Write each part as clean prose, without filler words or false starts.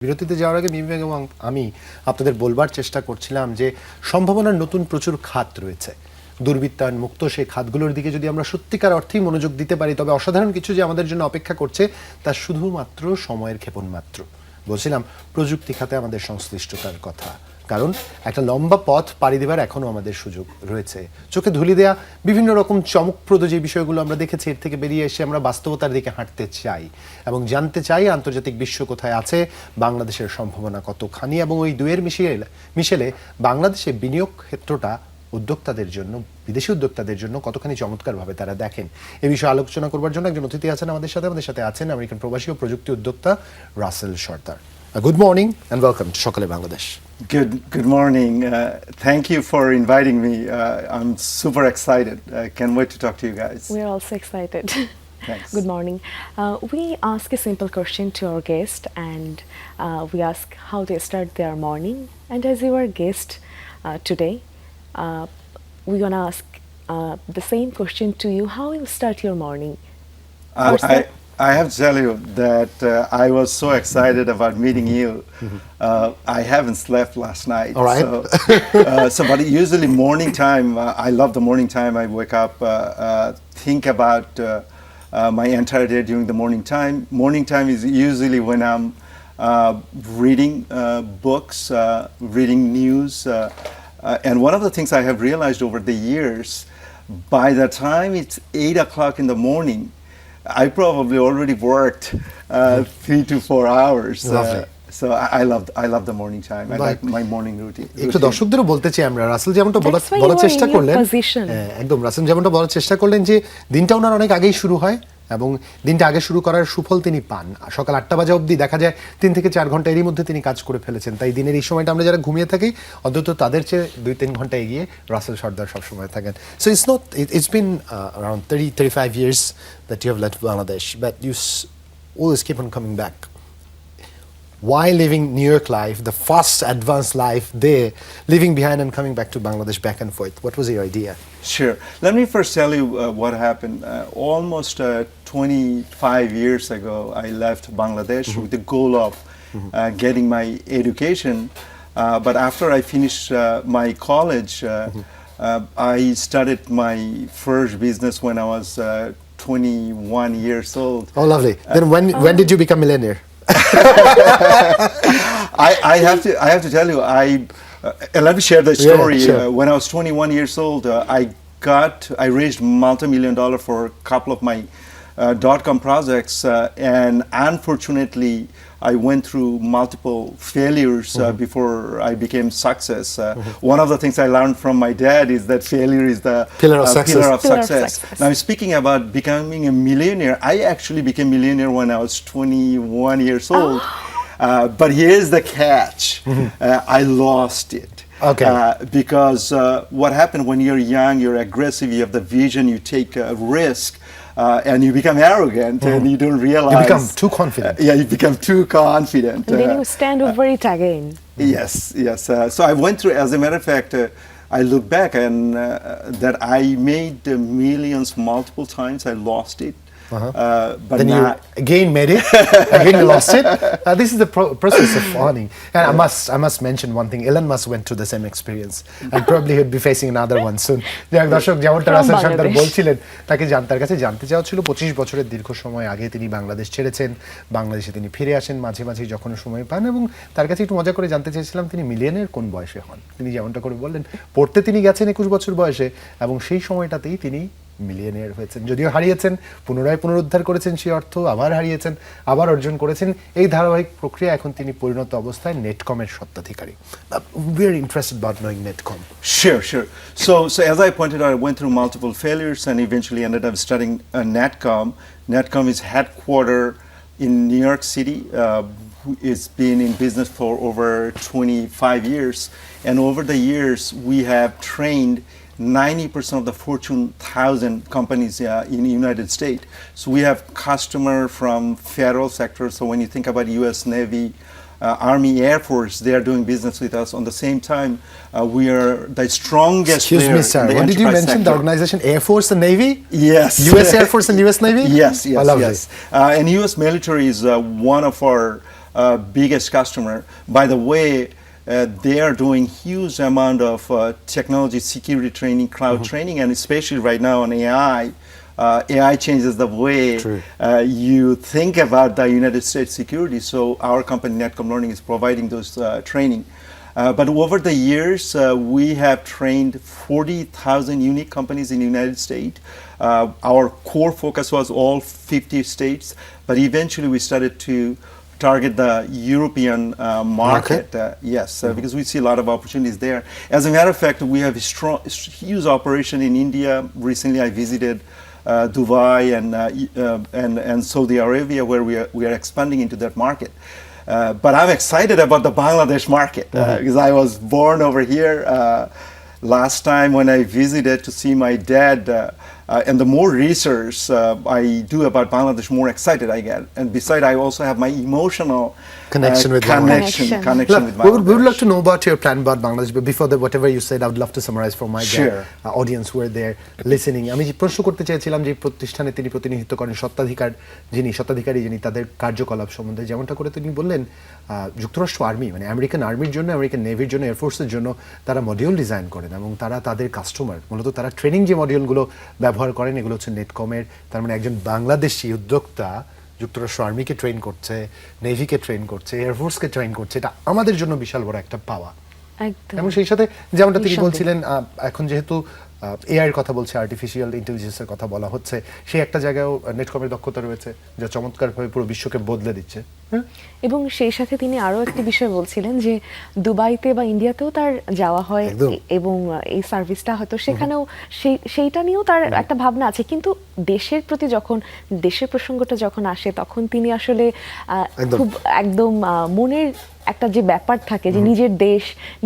বিরতিতে যাওয়ার আগে মিমি এবং আমি আপনাদের বলবার চেষ্টা করছিলাম যে সম্ভাবনার নতুন প্রচুর খাত রয়েছে। দুর্বৃত্তায়ন মুক্ত সেই খাতগুলোর দিকে যদি আমরা সত্যিকার অর্থেই মনোযোগ দিতে পারি তবে অসাধারণ কিছু যে আমাদের জন্য অপেক্ষা করছে তা শুধুমাত্র সময়ের ক্ষেপণ মাত্র। বলছিলাম প্রযুক্তি খাতে আমাদের সংশ্লিষ্টতার কথা, কারণ একটা লম্বা পথ পাড়ি দেবার এখনো আমাদের সুযোগ রয়েছে। চোখে ধুলি দেয়া বিভিন্ন রকম চমকপ্রদ যে বিষয়গুলো আমরা দেখেছি, এর থেকে বেরিয়ে এসে আমরা বাস্তবতার দিকে হাঁটতে চাই এবং জানতে চাই আন্তর্জাতিক বিশ্ব কোথায় আছে, বাংলাদেশের সম্ভাবনা কতখানি, এবং ওই দুয়ের মিশেলে বাংলাদেশে বিনিয়োগ ক্ষেত্রটা উদ্যোক্তাদের জন্য, বিদেশি উদ্যোক্তাদের জন্য কতখানি চমৎকারভাবে তারা দেখেন। এ বিষয়ে আলোচনা করবার জন্য একজন অতিথি আছেন আমাদের সাথে আছেন আমেরিকান প্রবাসী ও প্রযুক্তি উদ্যোক্তা রাসেল সর্দার। Good morning and welcome to Shokale Bangladesh. Good morning. Thank you for inviting me. I'm super excited. I can't wait to talk to you guys. We're also excited. Thanks. Good morning. We ask a simple question to our guest, and we ask how they start their morning. And as you are guest today, we're gonna ask the same question to you. How you start your morning? I have to tell you that I was so excited about meeting you. I haven't slept last night. All right. But usually morning time, I love the morning time. I wake up, think about my entire day during the morning time. Morning time is usually when I'm reading books, reading news. And one of the things I have realized over the years, by the time it's 8 o'clock in the morning, I probably already worked 3 to 4 hours. So I love the morning time. I like my morning routine. একটু দর্শকদেরও বলতে চাই আমরা, রাসেল যেমনটা বলার চেষ্টা করলেন, একদম রাসেল যেমনটা বলার চেষ্টা করলেন যে দিনটা ওনার অনেক আগেই শুরু হয় এবং দিনটা আগে শুরু করার সুফল তিনি পান। সকাল 8টা বাজে অবধি দেখা যায় 3 থেকে 4 ঘন্টা এরই মধ্যে তিনি কাজ করে ফেলেছেন। তাই দিনের এই সময়টা আমরা যারা ঘুমিয়ে থাকি অন্তত তাদের চেয়ে 2-3 ঘন্টা এগিয়ে রাসেল সর্দার সবসময় থাকেন। So it's been around 35 years that you have left Bangladesh, but you always keep on coming back. Why living New York life, the fast advanced life there, leaving behind and coming back to Bangladesh back and forth? What was your idea? Sure. Let me first tell you what happened. Almost 25 years ago, I left Bangladesh with the goal of getting my education. But after I finished my college, I started my first business when I was 21 years old. Oh, lovely. Then when did you become millionaire? I have to tell you, and let me share the story. Yeah, sure. When I was 21 years old, I raised multi-million-dollar for a couple of my .com projects, and unfortunately, I went through multiple failures before I became success. One of the things I learned from my dad is that failure is the pillar of success. Now, speaking about becoming a millionaire, I actually became a millionaire when I was 21 years old. But here's the catch. I lost it. Okay. Because what happened when you're young, you're aggressive, you have the vision, you take a risk. And you become arrogant and you don't realize. You become too confident. Yeah, you become too confident. And then you stand over it again. Yes. So I went through, as a matter of fact, I look back and that I made millions multiple times. I lost it. But then you again made it, again you lost it. This is the process of earning. And I must mention one thing. Elon Musk went through the same experience, and probably he'll be facing another one soon. দর্শক যেমনটা রাসেল সর্দার বলছিলেন, তার কাছে জানতে চাওয়া ছিল 25 বছরের দীর্ঘ সময় আগে তিনি বাংলাদেশ ছেড়েছেন, বাংলাদেশে তিনি ফিরে আসেন মাঝে মাঝে যখন সময় পান, এবং তার কাছে একটু মজা করে জানতে চেয়েছিলাম তিনি মিলিয়নের কোন বয়সে হন। তিনি যেমনটা করে বললেন পড়তে তিনি গেছেন 21 বছর বয়সে এবং সেই সময়টাতেই তিনি মিলিয়নিয়ার হয়েছেন। যদিও হারিয়েছেন, পুনরুদ্ধার করেছেন সেই অর্থ, আবার হারিয়েছেন, আবার অর্জন করেছেন। এই ধারাবাহিক প্রক্রিয়া এখন তিনি পরিণত অবস্থায় নেটকমের স্বত্বাধিকারী। We are interested about knowing Netcom. Sure. So as I pointed out, I went through multiple failures and eventually ended up studying Netcom. Netcom is headquartered in New York City. It's been in business for over 25 years. And over the years, we have trained 90% of the Fortune 1000 companies in the United States. So we have customer from federal sector. So when you think about U.S. Navy, Army, Air Force, they are doing business with us. On the same time, we are the strongest Excuse player me, sir. in the What did you mention? sector. The organization Air Force and Navy? Yes. U.S. Air Force and U.S. Navy? Yes. I love yes. And U.S. military is one of our biggest customer. By the way, they are doing huge amount of technology security training, cloud training, and especially right now on AI. AI changes the way you think about the United States security. So our company, Netcom Learning, is providing those training. But over the years, we have trained 40,000 unique companies in the United States. Our core focus was all 50 states, but eventually we started to target the European market. Yes, because we see a lot of opportunities there. As a matter of fact, we have a huge operation in India. Recently, I visited Dubai and Saudi Arabia, where we are expanding into that market. But I'm excited about the Bangladesh market because I was born over here. Last time when I visited to see my dad, and the more research I do about Bangladesh, more excited I get. And besides, I also have my emotional connection with Bangladesh. We would love to know about your plan about Bangladesh, but before that, whatever you said, I would love to summarize for my audience who are there listening. আমি যে প্রশ্ন করতে চাইছিলাম যে প্রতিষ্ঠানে তিনি প্রতিনিধিত্ব করেন স্বত্বাধিকারী যিনি তাদের কার্যকলাপ সম্বন্ধে যেমনটা করে তিনি বললেন যুক্তরাষ্ট্র আর্মি মানে আমেরিকান আর্মির জন্য আমেরিকান নেভির জন্য এয়ারফোর্সের জন্য তারা মডিউল ডিজাইন করেন এবং তারা তাদের কাস্টমার মূলত তারা ট্রেনিং যে মডিউলগুলো ব্যবহার করেন এগুলো হচ্ছে নেটকমের তার মানে একজন বাংলাদেশি উদ্যোক্তা যুক্তরাষ্ট্র আর্মিকে ট্রেন করছে নেভিকে ট্রেন করছে এয়ারফোর্সকে ট্রেন করছে এটা আমাদের জন্য বিশাল বড় একটা পাওয়া এবং সেই সাথে যেমনটা তিনি বলছিলেন এখন যেহেতু এআই এর কথা বলছে আর্টিফিশিয়াল ইন্টেলিজেন্সের কথা বলা হচ্ছে সেই একটা জায়গায়ও নেটকমের দক্ষতা রয়েছে যা চমৎকারভাবে পুরো বিশ্বকে বদলে দিচ্ছে এবং সেই সাথে তিনি আরো একটি বিষয় বলছিলেন যে দুবাইতে বা ইন্ডিয়াতেও তার যাওয়া হয় এবং এই সার্ভিসটা হয়তো সেখানেও সেইটা নিয়েও তার একটা ভাবনা আছে কিন্তু দেশের প্রতি যখন দেশের প্রসঙ্গটা যখন আসে তখন তিনি আসলে খুব একদম মনের একটা যে ব্যাপার থাকে যে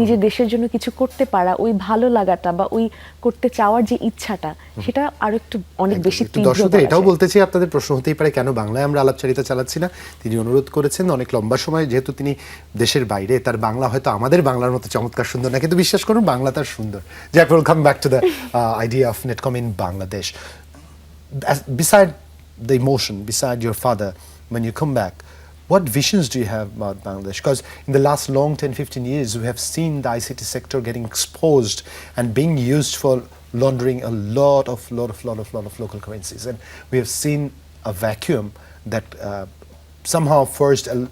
নিজের দেশের জন্য কিছু করতে পারা ওই ভালো লাগাটা বা ওই করতে চাওয়ার যে ইচ্ছাটা সেটা আরো একটু অনেক বেশি তীব্র। দর্শকদের এটাও বলতে চাই আপনাদের প্রশ্ন হতেই পারে কেন বাংলায় আমরা আলাপচারিতা চালাচ্ছি না তিনি অনুরোধ করেছেন অনেক লম্বা সময় যেহেতু তিনি দেশের বাইরে তার বাংলা হয়তো আমাদের বাংলার মতো চমৎকার সুন্দর না কিন্তু বিশ্বাস করুন বাংলা তার সুন্দর যাক will come back to the idea of Netcom in Bangladesh beside the emotion beside your father when you come back what visions do you have about Bangladesh? Because in the last long 10-15 years, we have seen the ICT sector getting exposed and being used for laundering a lot of local currencies. And we have seen a vacuum that somehow forced a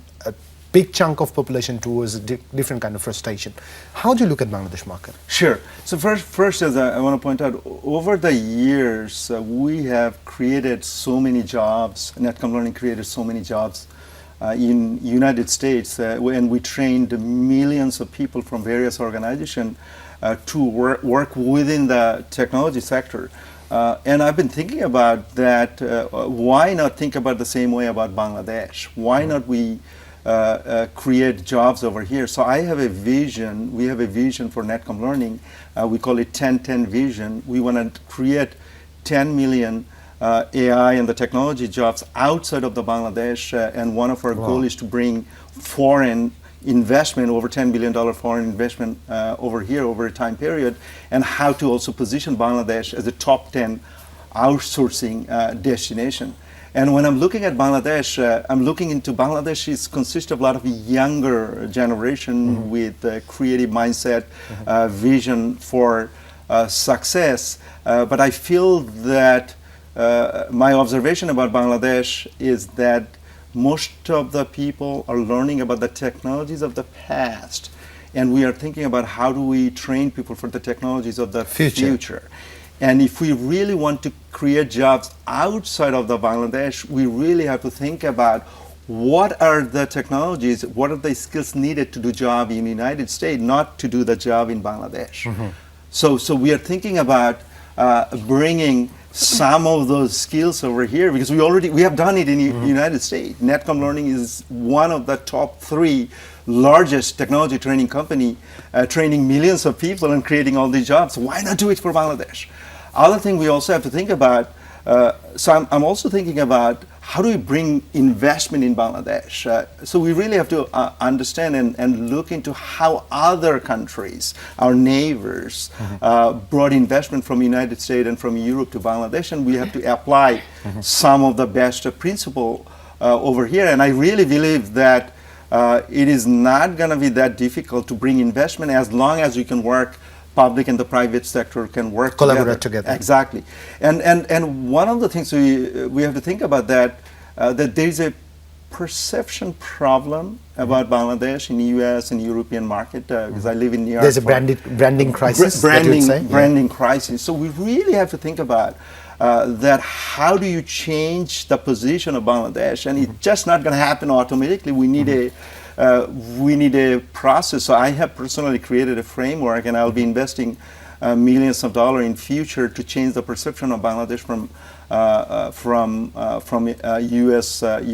big chunk of population towards a different kind of frustration. How do you look at Bangladesh market? Sure. So first as I want to point out, over the years, we have created so many jobs, Netcom Learning created so many jobs in United States and we trained millions of people from various organizations to work within the technology sector. And I've been thinking about that, why not think about the same way about Bangladesh? Why not we create jobs over here? So I have a vision, we have a vision for Netcom Learning, we call it 10-10 vision. We want to create 10 million AI and the technology jobs outside of the Bangladesh, and one of our goal is to bring foreign investment, over $10 billion foreign investment over here over a time period, and how to also position Bangladesh as a top 10 outsourcing destination. And when I'm looking at Bangladesh, I'm looking into Bangladesh consists of a lot of younger generation with creative mindset, vision for success, but I feel that my observation about Bangladesh is that most of the people are learning about the technologies of the past, and we are thinking about how do we train people for the technologies of the future. And if we really want to create jobs outside of the Bangladesh, we really have to think about what are the technologies, what are the skills needed to do job in the United States, not to do the job in Bangladesh. So we are thinking about bringing some of those skills over here because we have done it in the United States. Netcom Learning is one of the top 3 largest technology training company, training millions of people and creating all these jobs. Why not do it for Bangladesh? Other thing we also have to think about, so I'm also thinking about how do we bring investment in Bangladesh? So we really have to understand and look into how other countries, our neighbors, brought investment from the United States and from Europe to Bangladesh, and we have to apply some of the best principle over here. And I really believe that it is not going to be that difficult to bring investment as long as we can work. Public and the private sector can work Collaborate together. Exactly, and one of the things we have to think about that there is a perception problem about Bangladesh in U.S. and European market because I live in New York. There's a branding crisis. Branding crisis. So we really have to think about that. How do you change the position of Bangladesh? And it's just not going to happen automatically. We need a process. So I have personally created a framework, and I'll be investing millions of dollars in future to change the perception of Bangladesh from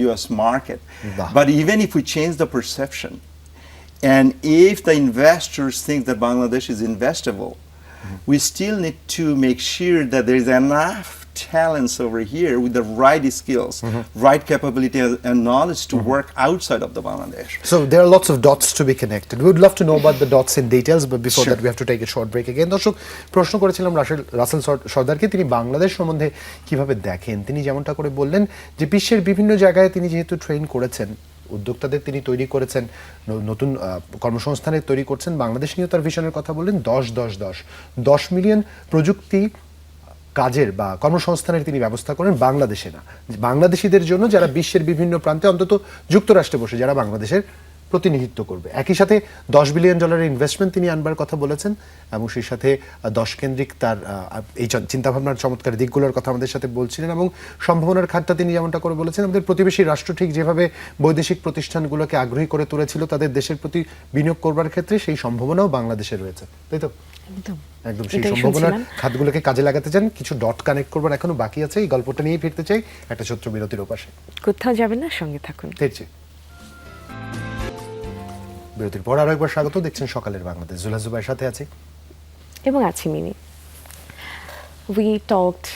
U.S. market. But even if we change the perception, and if the investors think that Bangladesh is investable, we still need to make sure that there is enough talents over here with the right skills, right capability and knowledge to work outside of the Bangladesh. So there are lots of dots to be connected. We would love to know about the dots in details, but before that we have to take a short break again. দর্শক, প্রশ্ন করেছিলাম রাসেল সর্দারকে তিনি বাংলাদেশ সম্বন্ধে কিভাবে দেখেন। তিনি যেমনটা করে বললেন যে বিশ্বের বিভিন্ন জায়গায় তিনি যেহেতু ট্রেন করেছেন, উদ্যোক্তাদের তিনি তৈরি করেছেন, নতুন কর্মসংস্থানের তৈরি করছেন, বাংলাদেশ নিয়েও তার ভিশনের কথা বললেন। 10 মিলিয়ন প্রযুক্তি কাজের বা কর্মসংস্থানের তিনি ব্যবস্থা করেন বাংলাদেশে না, বাংলাদেশিদের জন্য যারা বিশ্বের বিভিন্ন প্রান্তে, অন্তত যুক্তরাষ্ট্রে বসে যারা বাংলাদেশের প্রতিনিধিত্ব করবে। একই সাথে $10 বিলিয়ন ইনভেস্টমেন্ট তিনি আনবার কথা বলেছেন এবং সেই সাথে 10 কেন্দ্রিক তার এই চিন্তাভাবনার চমৎকার দিকগুলোর কথা আমাদের সাথে বলছিলেন। এবং সম্ভাবনার খাতটা তিনি যেমনটা করে বলেছেন, আমাদের প্রতিবেশী রাষ্ট্র ঠিক যেভাবে বৈদেশিক প্রতিষ্ঠানগুলোকে আগ্রহী করে তুলেছিল তাদের দেশের প্রতি বিনিয়োগ করবার ক্ষেত্রে, সেই সম্ভাবনাও বাংলাদেশে রয়েছে, তাই তো? একদম সেই সম্ভাবনার খাতগুলোকে কাজে লাগাতে চান। কিছু ডট কানেক্ট করবার এখনো বাকি আছে। এই গল্পটা নিয়ে ফিরতে চাই একটা ছোট্ট বিরতির ওপাশে। কোথাও যাবেন না, সঙ্গে থাকুন। ফিরছি। বিরতির পর আরো একবার স্বাগত। দেখছেন সকালের বাংলাদেশ। জুলহা জুবাইর সাথে আছি এবং আছি mini. We talked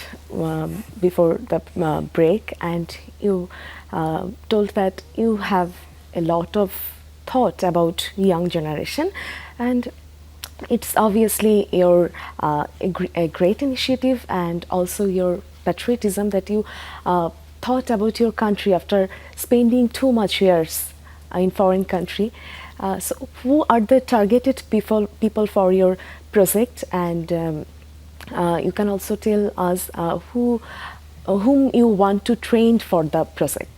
before the break, and you told that you have a lot of thought about young generation, and it's obviously your a great initiative, and also your patriotism that you thought about your country after spending too much years in foreign country. So who are the targeted people for your project, and you can also tell us whom you want to train for the project?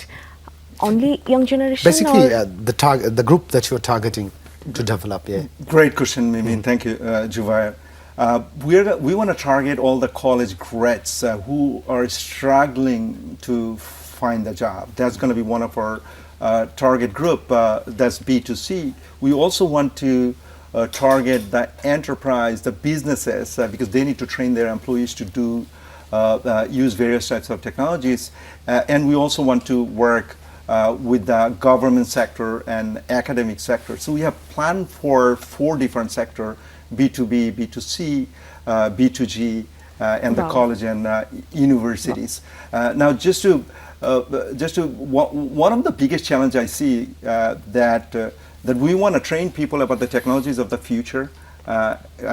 Only young generation? Basically, the group that you're targeting to develop. Great question, Mimi. Thank you, Juvair. We want to target all the college grads who are struggling to find a job. That's going to be one of our target group. That's B2C. We also want to target the enterprise, the businesses, because they need to train their employees to use various types of technologies. And we also want to work with the government sector and academic sector. So we have planned for 4 different sectors: B2B, B2C, B2G, and the college and universities. Now, one of the biggest challenge I see that we want to train people about the technologies of the future.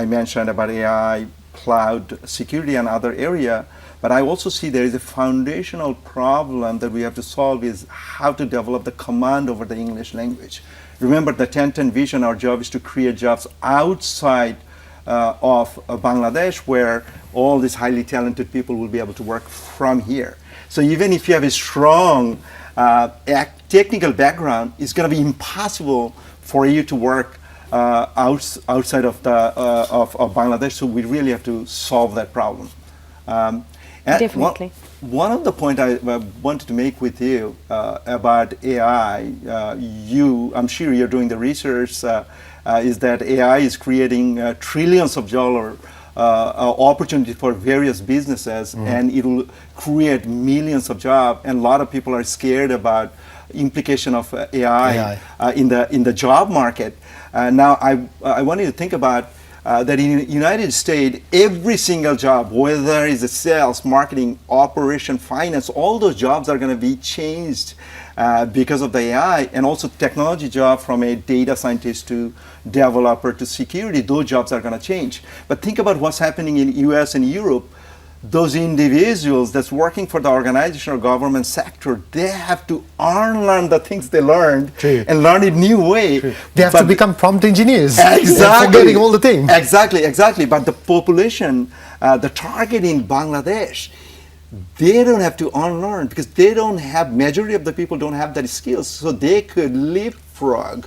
I mentioned about AI, cloud, security, and other area. But I also see there is a foundational problem that we have to solve is how to develop the command over the English language. Remember the 10-10 vision, our job is to create jobs outside of Bangladesh where all these highly talented people will be able to work from here. So even if you have a strong technical background, it's going to be impossible for you to work outside of Bangladesh. So we really have to solve that problem. Definitely. One of the points I wanted to make with you about AI, I'm sure you're doing the research, is that AI is creating trillions of dollars opportunity for various businesses, and it will create millions of jobs. And a lot of people are scared about implication of AI. In the job market. Now, I want you to think about that in the United States, every single job, whether it's a sales, marketing, operation, finance, all those jobs are going to be changed because of the AI, and also technology job from a data scientist to developer to security, those jobs are going to change. But think about what's happening in US and Europe. those individuals that's working for the organization or government sector, they have to unlearn the things they learned True. and learn it new way. True. They have to But become prompt engineers. exactly. They're forgetting all the things. Exactly. But the population, the target in Bangladesh, they don't have to unlearn because they don't have, majority of the people don't have that skills. So they could leapfrog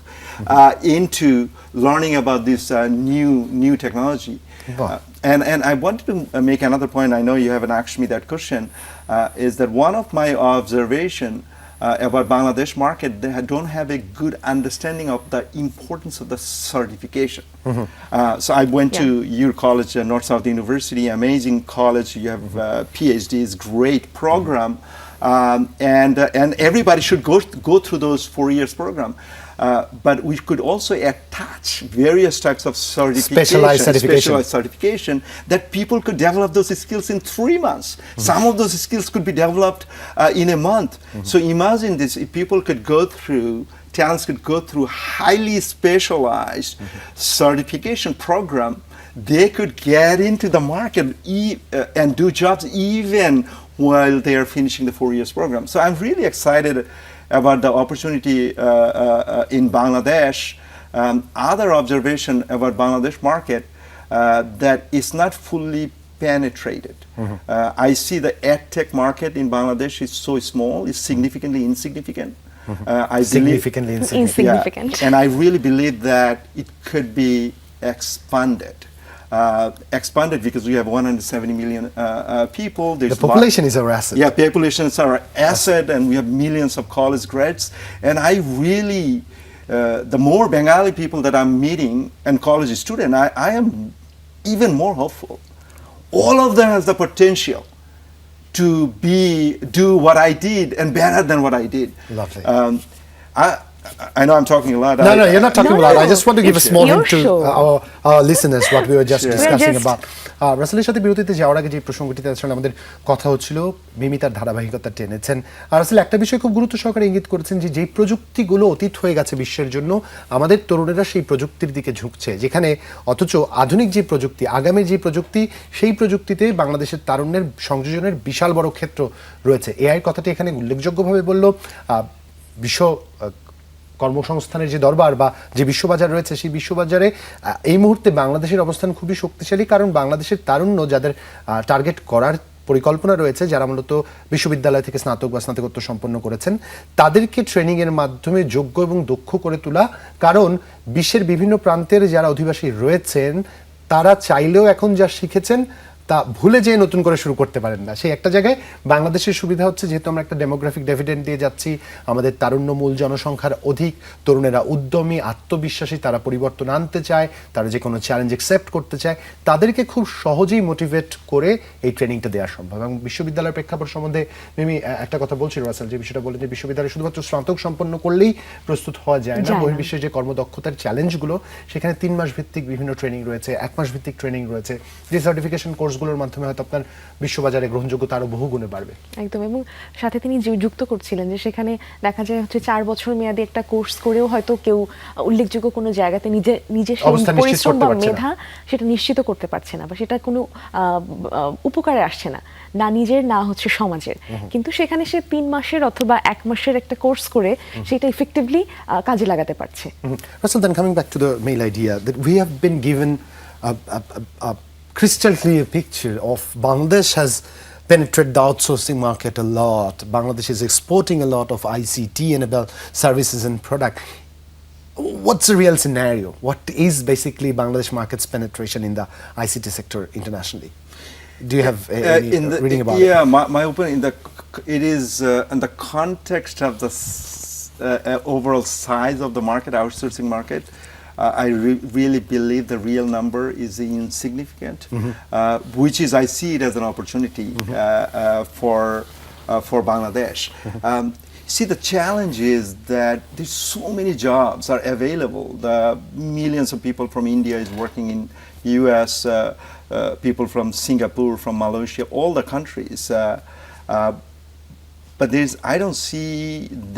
into learning about this new technology. Wow. And I wanted to make another point. I know you haven't asked me that question. Is that one of my observation about Bangladesh market? They don't have a good understanding of the importance of the certification. So I went to your college, North South University, amazing college. You have PhDs, great program, and everybody should go through those 4 years program. But we could also attach various types of specialized certification that people could develop those skills in 3 months. Some of those skills could be developed in a month. So imagine this, if people could go through, talents could go through highly specialized certification program, they could get into the market and do jobs even while they are finishing the 4 years program. So I'm really excited about the opportunity in Bangladesh. Other observation about Bangladesh market that is not fully penetrated. I see the edtech market in Bangladesh is so small, it's significantly insignificant. Significantly Insignificant. Yeah, and I really believe that it could be expanded. Expanded because we have 170 million people. The population is our asset. Yeah, population is our asset, and we have millions of college grads. And I really, the more Bengali people that I'm meeting and college students, I am even more hopeful. All of them has the potential to do what I did and better than what I did. Lovely. I know I'm talking a lot. No, you're not talking a lot. I just want to give a small hint to show. our listeners what we were just discussing just- about. রাসেলের সাথে বিরতিতে যাওয়ার আগে যে প্রসঙ্গটিতে আসলে আমাদের কথা হচ্ছিল, মিমি তার ধারাবাহিকতা টেনেছেন। আর আসলে একটা বিষয় খুব গুরুত্ব সহকারে ইঙ্গিত করেছেন যে যেই প্রযুক্তিগুলো অতীত হয়ে গেছে বিশ্বের জন্য, আমাদের তরুণেরা সেই প্রযুক্তির দিকে ঝুঁকছে, যেখানে অথচ আধুনিক যে প্রযুক্তি, আগামী যে প্রযুক্তি, সেই প্রযুক্তিতে বাংলাদেশের তারুণ্যের সংযোজনের বিশাল বড় ক্ষেত্র রয়েছে। এআই কথাটি এখানে উল্লেখযোগ্যভাবে বলল। বিশ্ব কর্মসংস্থানের যে দরবার বা যে বিশ্ববাজার রয়েছে, সেই বিশ্ববাজারে এই মুহূর্তে বাংলাদেশের অবস্থান খুবই শক্তিশালী, কারণ বাংলাদেশের তারুণ্য যাদের টার্গেট করার পরিকল্পনা রয়েছে, যারা মূলত বিশ্ববিদ্যালয় থেকে স্নাতক বা স্নাতকোত্তর সম্পন্ন করেছেন, তাদেরকে ট্রেনিংয়ের মাধ্যমে যোগ্য এবং দক্ষ করে তোলা। কারণ বিশ্বের বিভিন্ন প্রান্তের যারা অধিবাসী রয়েছেন, তারা চাইলেও এখন যা শিখেছেন তা ভুলে যেয়ে নতুন করে শুরু করতে পারেন না। সেই একটা জায়গায় বাংলাদেশের সুবিধা হচ্ছে, যেহেতু আমরা একটা ডেমোগ্রাফিক ডিভিডেন্ড দিয়ে যাচ্ছি, আমাদের তারুণ্য মূল জনসংখ্যার অধিক, তরুণেরা উদ্যমী, আত্মবিশ্বাসী, তারা পরিবর্তন আনতে চায়, তারা যে কোনো চ্যালেঞ্জ অ্যাকসেপ্ট করতে চায়, তাদেরকে খুব সহজেই মোটিভেট করে এই ট্রেনিংটা দেওয়া সম্ভব। এবং বিশ্ববিদ্যালয়ের প্রেক্ষাপট সম্বন্ধে মিমি একটা কথা বলছিল রাসেল, যে বিষয়টা বলেন যে বিশ্ববিদ্যালয়ে শুধুমাত্র স্নাতক সম্পন্ন করলেই প্রস্তুত হওয়া যায় না। বহির্বিশ্বের যে কর্মদক্ষতার চ্যালেঞ্জগুলো, সেখানে 3 মাস ভিত্তিক বিভিন্ন ট্রেনিং রয়েছে, 1 মাস ভিত্তিক ট্রেনিং রয়েছে, যে সার্টিফিকেশন কোর্সগুলোর মাধ্যমে হয়তো আপনার বিশ্ববাজারে গ্রহণযোগ্যতা আরো বহু গুণে বাড়বে। একদম। এবং সাথে তিনি যুক্ত করছিলেন যে সেখানে দেখা যায় হচ্ছে 4 বছর মেয়াদী একটা কোর্স করেও হয়তো কেউ উল্লেখযোগ্য কোনো জায়গাতে নিজের পরিশ্রম বা মেধা সেটা নিশ্চিত করতে পারছে না, বা সেটা কোনো উপকারে আসছে না, না নিজের না হচ্ছে সমাজের। কিন্তু সেখানে সে 3 মাসের অথবা 1 মাসের একটা কোর্স করে সেটা ইফেক্টিভলি কাজে লাগাতে পারছে। Russell, then coming back to the main idea that we have been given a crystal clear picture of Bangladesh has penetrated the outsourcing market a lot. Bangladesh is exporting a lot of ICT enabled services and product. What's the real scenario? What is basically Bangladesh market's penetration in the ICT sector internationally? Do you have any reading about it? Yeah, my opinion, it is in the context of the overall size of the market, outsourcing market. I really believe the real number is insignificant, which is, I see it as an opportunity for Bangladesh. See, the challenge is that there's so many jobs are available. The millions of people from India is working in US, people from Singapore, from Malaysia, all the countries. But I don't see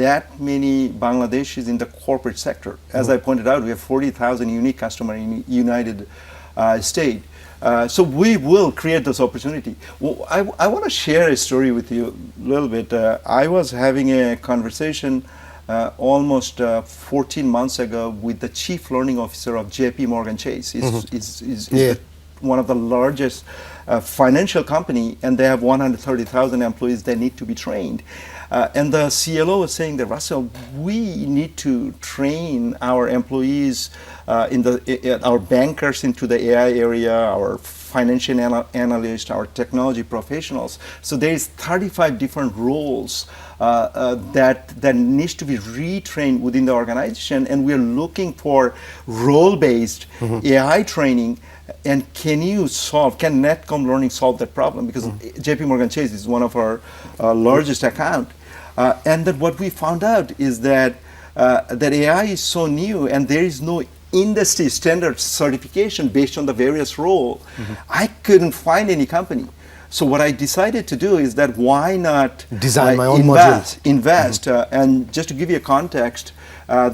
that many Bangladeshis in the corporate sector. As I pointed out, we have 40,000 unique customers in United state. So we will create this opportunity. Well, I want to share a story with you a little bit. I was having a conversation almost 14 months ago with the chief learning officer of JP Morgan Chase. Is one of the largest financial company, and they have 130,000 employees. They need to be trained. And the CLO was saying that, Russell, we need to train our employees, our bankers into the AI area, our financial analysts, our technology professionals. So there is 35 different roles that needs to be retrained within the organization, and we're looking for role-based AI training. And can Netcom Learning solve that problem? Because JP Morgan Chase is one of our largest account. And that what we found out is that that AI is so new and there is no industry standard certification based on the various role. I couldn't find any company. So what I decided to do is that why not design my own modules. Invest, and just to give you a context,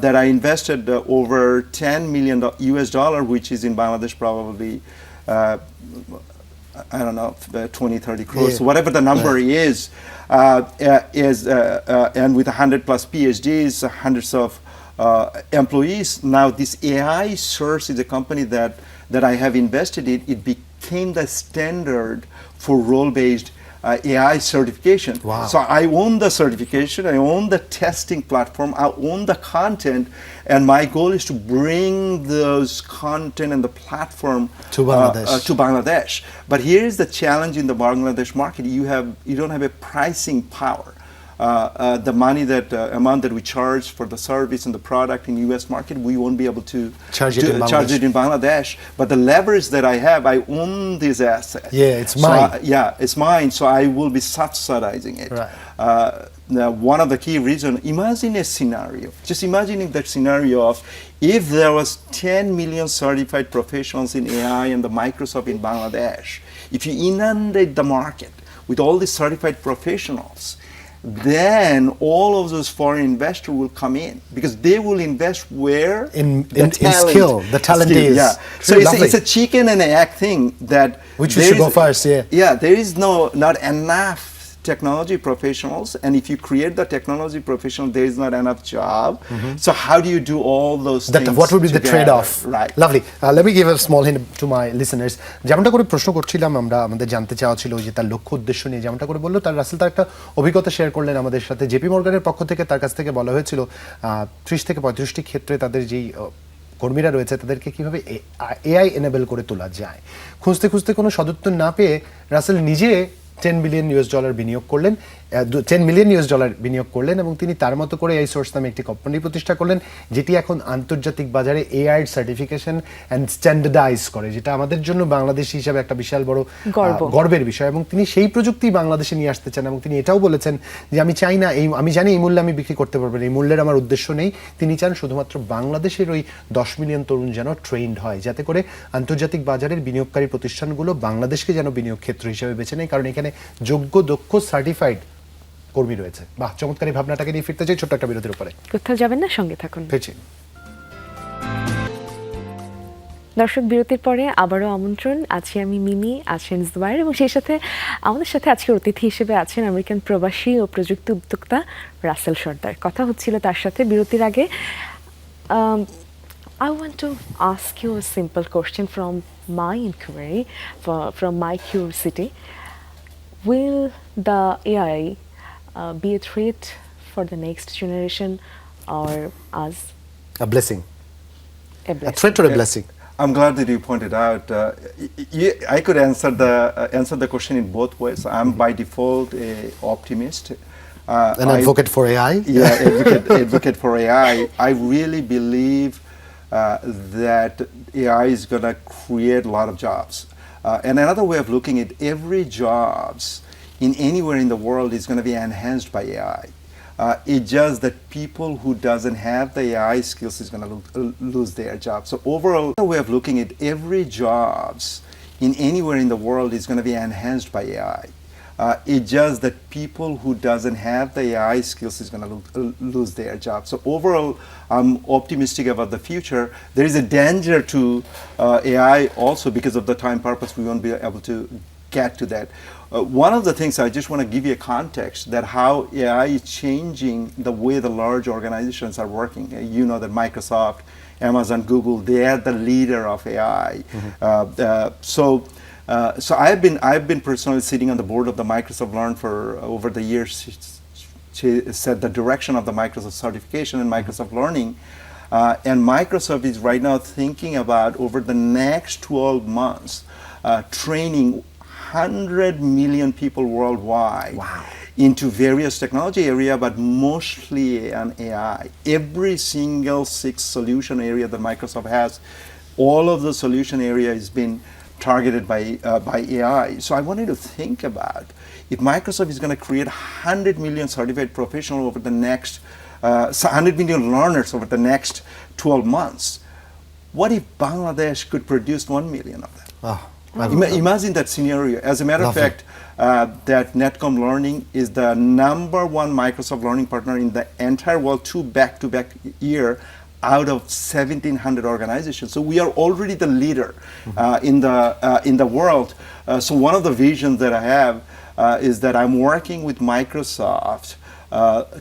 that I invested over $10 million US dollar, which is in Bangladesh probably, I don't know, 20, 30 crores, whatever the number is, and with 100 plus PhDs, hundreds of employees. Now this AI Source is a company that I have invested in. It became the standard for role-based AI certification. Wow. So I own the certification, I own the testing platform, I own the content, and my goal is to bring those content and the platform to Bangladesh. But here is the challenge in the Bangladesh market: you don't have a pricing power. The money amount that we charge for the service and the product in U.S. market, we won't be able to charge it in Bangladesh. But the leverage that I have, I own this asset. Yeah, it's mine. It's mine. So I will be subsidizing it. Right. Now, one of the key reasons, imagine a scenario. Just imagining that scenario of if there was 10 million certified professionals in AI and the Microsoft in Bangladesh, if you inundate the market with all these certified professionals, then all of those foreign investors will come in because they will invest where in skill. The talent is. Yeah. So it's a chicken and egg thing that which we should go first. Yeah. There is not enough technology professionals, and if you create the technology professional, there is not enough job. So how do you do all those things? What would be the trade-off? Right. Lovely. Let me give a small hint to my listeners. যেমনটা করে প্রশ্ন করছিলাম আমরা, আমাদের জানতে চাওয়া ছিল যে তার লক্ষ্য উদ্দেশ্য নিয়ে যেমনটা করে বললো, তার রাসেল তার একটা অভিজ্ঞতা শেয়ার করলেন আমাদের সাথে। জেপি মর্গানের পক্ষ থেকে তার কাছ থেকে বলা হয়েছিল 30 থেকে 35টি ক্ষেত্রে তাদের যেই কর্মীরা রয়েছে তাদেরকে কিভাবে এআই এনেবল করে তোলা যায়। খুঁজতে খুঁজতে কোনো সদুত্তর না পেয়ে রাসেল নিজে $10 বিলিয়ন বিনিয়োগ করলেন, $10 মিলিয়ন বিনিয়োগ করলেন, এবং তিনি তার মতো করে এই সোর্স নামে একটি কোম্পানি প্রতিষ্ঠা করলেন যেটি এখন আন্তর্জাতিক বাজারে এআই সার্টিফিকেশন অ্যান্ড স্ট্যান্ডার্ডাইজ করে, যেটা আমাদের জন্য বাংলাদেশি হিসাবে একটা বিশাল বড় গর্বের বিষয়। এবং তিনি সেই প্রযুক্তি বাংলাদেশে নিয়ে আসতে চান, এবং তিনি এটাও বলেছেন যে আমি চাই না আমি জানি এই মূল্যে আমি বিক্রি করতে পারবো না, এই মূল্যের আমার উদ্দেশ্য নেই। তিনি চান শুধুমাত্র বাংলাদেশের ওই 10 মিলিয়ন তরুণ যেন ট্রেন্ড হয়, যাতে করে আন্তর্জাতিক বাজারের বিনিয়োগকারী প্রতিষ্ঠানগুলো বাংলাদেশকে যেন বিনিয়োগ ক্ষেত্র হিসেবে বেছে নেয়, কারণ এখানে যোগ্য দক্ষ সার্টিফাইড কর্মী রয়েছে। বাহ, চমৎকার এই ভাবনাটাকে নিয়ে ফিরতে চাই ছোট্ট একটা বিরতির উপরে। কোথাও যাবেন না, সঙ্গে থাকুন। দর্শক, বিরতির পরে আবারও আমন্ত্রণ। আছি আমি মিমি, আছেন জুবাইর, এবং সেই সাথে আমাদের সাথে আজকে অতিথি হিসেবে আছেন আমেরিকান প্রবাসী ও প্রযুক্তি উদ্যোক্তা রাসেল সর্দার। কথা হচ্ছিল তার সাথে বিরতির আগে। I want to ask you a simple question from my inquiry, from my curiosity. Will the AI be a threat for the next generation or us? A blessing. A threat or a blessing? I'm glad that you pointed out. I could answer the question in both ways. I'm by default an optimist. An advocate for AI? Yeah, advocate for AI. I really believe that AI is going to create a lot of jobs. And another way of looking at every jobs in anywhere in the world is going to be enhanced by AI. It's just that people who doesn't have the AI skills is going to lose their jobs. So overall, another way of looking at every jobs in anywhere in the world is going to be enhanced by AI. It's just that people who doesn't have the AI skills is going to lose their job. So overall, I'm optimistic about the future. There is a danger to AI also because of the time purpose. We won't be able to get to that. One of the things I just want to give you a context that how AI is changing the way the large organizations are working. You know that Microsoft, Amazon, Google, they are the leader of AI. So I've been personally sitting on the board of the Microsoft Learn for over the years. She set the direction of the Microsoft certification and Microsoft Learning. And Microsoft is right now thinking about over the next 12 months training 100 million people worldwide into various technology area, but mostly on AI. Every single 6 solution area that Microsoft has, all of the solution area has been targeted by AI. So I wanted to think about if Microsoft is going to create 100 million certified professionals over the next, 100 million learners over the next 12 months, what if Bangladesh could produce 1 million of them? Imagine that scenario. As a matter of fact, that Netcom Learning is the #1 Microsoft Learning partner in the entire world, 2 back-to-back year out of 1,700 organizations. So we are already the leader in the world. So one of the visions that I have is that I'm working with Microsoft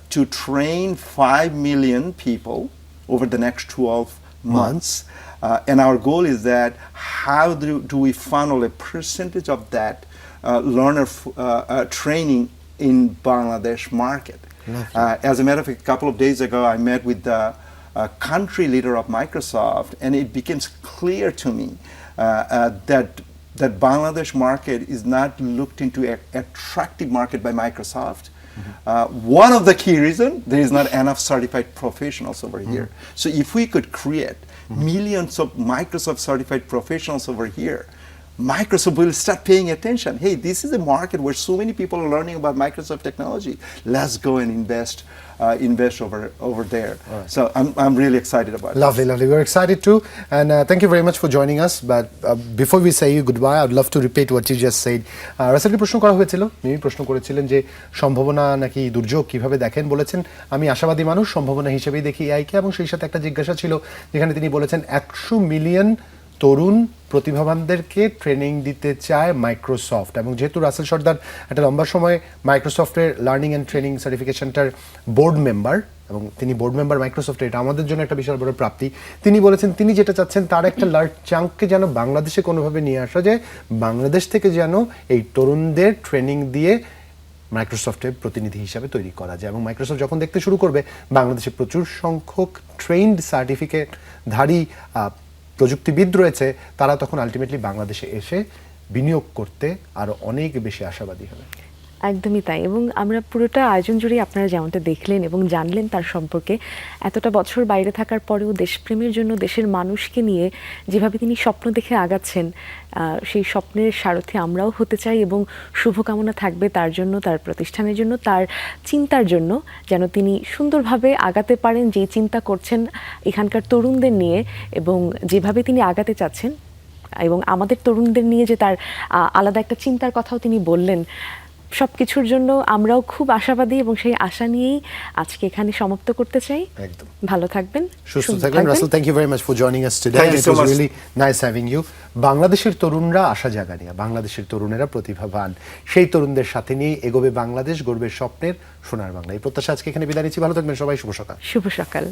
to train 5 million people over the next 12 months. And our goal is that how do we funnel a percentage of that learner training in Bangladesh market? As a matter of fact, a couple of days ago, I met with the country leader of Microsoft, and it becomes clear to me that Bangladesh market is not looked into an attractive market by Microsoft. One of the key reasons, there is not enough certified professionals over here. So if we could create millions of Microsoft certified professionals over here, Microsoft will start paying attention. Hey, this is a market where so many people are learning about Microsoft technology. Let's go and invest over there. So I'm really excited about it. Lovely. We're excited too. And thank you very much for joining us. But before we say you goodbye, I'd love to repeat what you just said. রাসেলকে প্রশ্ন করা হয়েছিল, মিমি প্রশ্ন করেছিলেন যে সম্ভাবনা নাকি দুর্যোগ কিভাবে দেখেন, বলেছেন আমি আশাবাদী মানুষ, সম্ভাবনা হিসেবেই দেখি এআইকে, এবং সেই সাথে একটা জিজ্ঞাসা ছিল যেখানে তিনি বলেছেন 100 মিলিয়ন তরুণ প্রতিভাবানদেরকে ট্রেনিং দিতে চায় মাইক্রোসফট। এবং যেহেতু রাসেল সর্দার একটা লম্বা সময় মাইক্রোসফটের লার্নিং অ্যান্ড ট্রেনিং সার্টিফিকেশনটার বোর্ড মেম্বার, এবং তিনি বোর্ড মেম্বার মাইক্রোসফটের, এটা আমাদের জন্য একটা বিশাল বড় প্রাপ্তি। তিনি বলেছেন তিনি যেটা চাচ্ছেন তার একটা লার্জ চাঙ্ককে যেন বাংলাদেশে কোনোভাবে নিয়ে আসা যায়, বাংলাদেশ থেকে যেন এই তরুণদের ট্রেনিং দিয়ে মাইক্রোসফটের প্রতিনিধি হিসাবে তৈরি করা যায়। এবং মাইক্রোসফট যখন দেখতে শুরু করবে বাংলাদেশে প্রচুর সংখ্যক ট্রেন্ড সার্টিফিকেটধারী প্রযুক্তিবিদ রয়েছে, তারা তখন আলটিমেটলি বাংলাদেশে এসে বিনিয়োগ করতে আরও অনেক বেশি আশাবাদী হবে। একদমই তাই। এবং আমরা পুরোটা আয়োজন জুড়ে আপনারা যেমনটা দেখলেন এবং জানলেন তার সম্পর্কে, এতটা বছর বাইরে থাকার পরেও দেশপ্রেমের জন্য দেশের মানুষকে নিয়ে যেভাবে তিনি স্বপ্ন দেখে আগাচ্ছেন, সেই স্বপ্নের সারথি আমরাও হতে চাই। এবং শুভকামনা থাকবে তার জন্য, তার প্রতিষ্ঠানের জন্য, তার চিন্তার জন্য, যেন তিনি সুন্দরভাবে আগাতে পারেন যেই চিন্তা করছেন এখানকার তরুণদের নিয়ে, এবং যেভাবে তিনি আগাতে চাচ্ছেন, এবং আমাদের তরুণদের নিয়ে যে তার আলাদা একটা চিন্তার কথাও তিনি বললেন। সব কিছুর জন্য আমরাও খুব আশাবাদী, এবং সেই আশা নিয়েই আজকে এখানে সমাপ্ত করতে চাই। একদম ভালো থাকবেন, সুস্থ থাকবেন। Rasel, thank you very much for joining us today. Thank you so much. Really nice having you. বাংলাদেশের তরুণরা আশা জাগানিয়া, বাংলাদেশের তরুণেরা প্রতিভাবান, সেই তরুণদের সাথে নিয়ে এগোবে বাংলাদেশ, গর্বের স্বপ্নের সোনার বাংলা। এই প্রত্যাশা আজকে এখানে বিদায় নিচ্ছি। ভালো থাকবেন সবাই, শুভ সকাল। শুভ সকাল।